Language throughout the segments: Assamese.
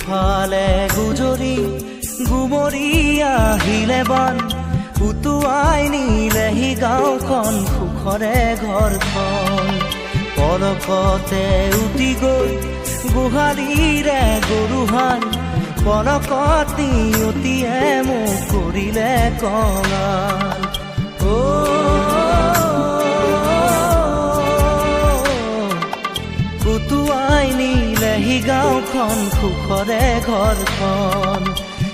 কেউফালে গুজৰি গুমৰি আহিলে বান উটুৱাই নিলেহি গাঁওখন সুখৰে ঘৰখন পলকতে উটি গৈ গোহালিৰে গৰুহাল পলকত নিয়তিয়ে মোক কৰিলে কঙাল উটুৱাই নিলেহি গাঁওখন সুখৰে ঘৰখন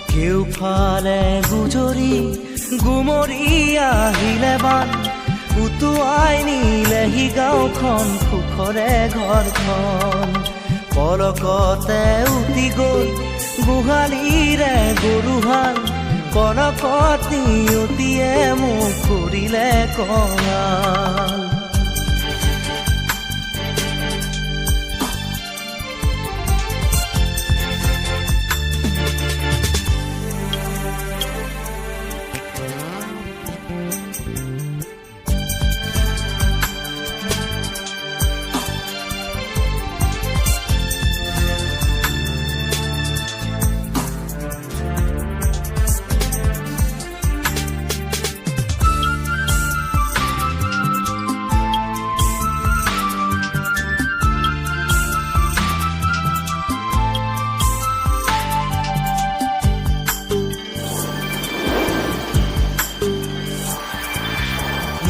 কেউফালে গুজৰি গুমৰি আহিলে বান উটুৱাই নিলেহি গাঁওখন সুখৰে ঘৰখন পলকতে উটি গৈ গোহালিৰে গৰুহাল পলকত নিয়তিয়ে মোক কৰিলে কঙাল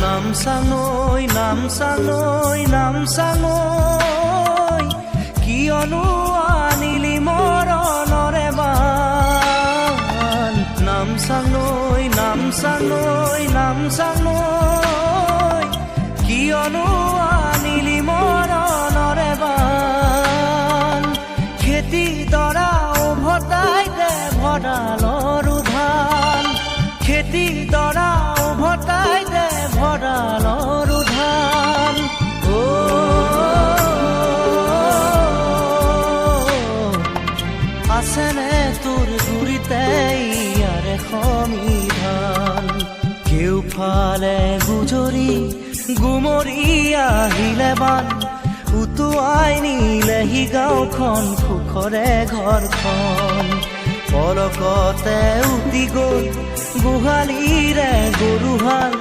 নামচাঙৈ নামচাঙৈ নামচাঙৈ কিয়নো আনিলি মৰণৰে বান নামচাঙৈ নামচাঙৈ নামচাঙৈ কিয়নো আনিলি মৰণৰে বান খেতি দৰা উভতাই দে ভঁৰালৰো ধান খেতি দৰা উভতাই দে ভঁৰালৰো ধান আছেনে তোৰ গুৰিতে ইয়াৰে সমিধান কেউফালে গুজৰি গুমৰি আহিলে বান উটুৱাই নিলেহি গাঁওখন সুখৰে ঘৰখন পলকতে উটি গৈ গোহালিৰে গৰুহাল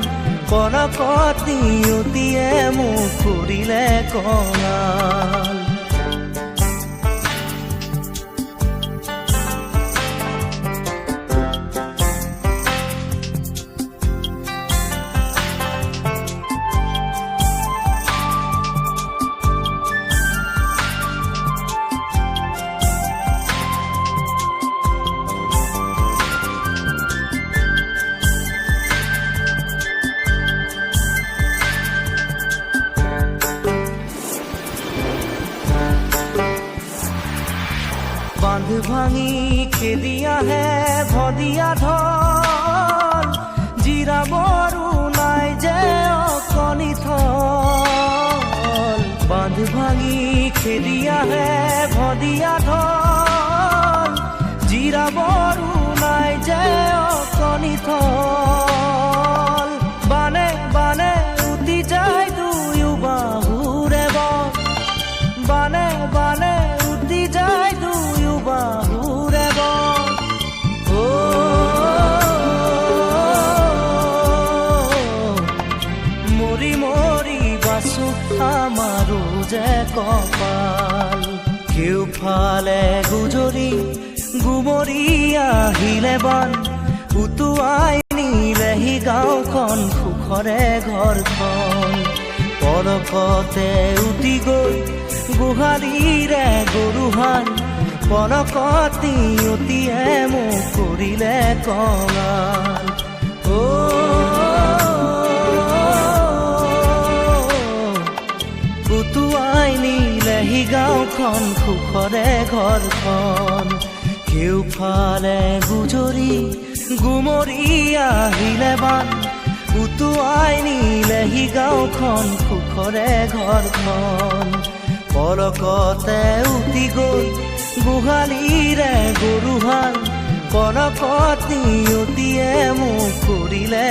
পলকত নিয়তিয়ে মোক কৰিলে কঙাল বান্ধ ভাঙি খেদি আহে ভদিয়া ঢল জিৰাবৰো নাই যে অকণি থল বান্ধ ভাঙি খেদি আহে ভদিয়া ঢল জিৰাবৰো নাই যে অকণি থল বানে বানে উটি যায় দুয়ো বাহুৰে বন বানে বানে উটি যায় দুয়ো বাহুৰে বন মৰি মৰি বাচো আমাৰো যে কপাল কেউফালে গুজৰি গুমৰি আহিলে বান উটুৱাই নিলেহি গাঁওখন সুখৰে ঘৰখন পলকতে উটি গৈ গোহালিৰে গৰুহাল পলকত নিয়তিয়ে মোক কৰিলে কঙাল উটুৱাই নিলেহি গাঁওখন সুখৰে ঘৰখন কেউফালে গুজৰি গুমৰি আহিলে বান উটুৱাই নিলেহি গাঁওখন সুখৰে ঘৰখন পলকতে উটি গৈ গোহালিৰে গৰুহাল পলকত নিয়তিয়ে মোক কৰিলে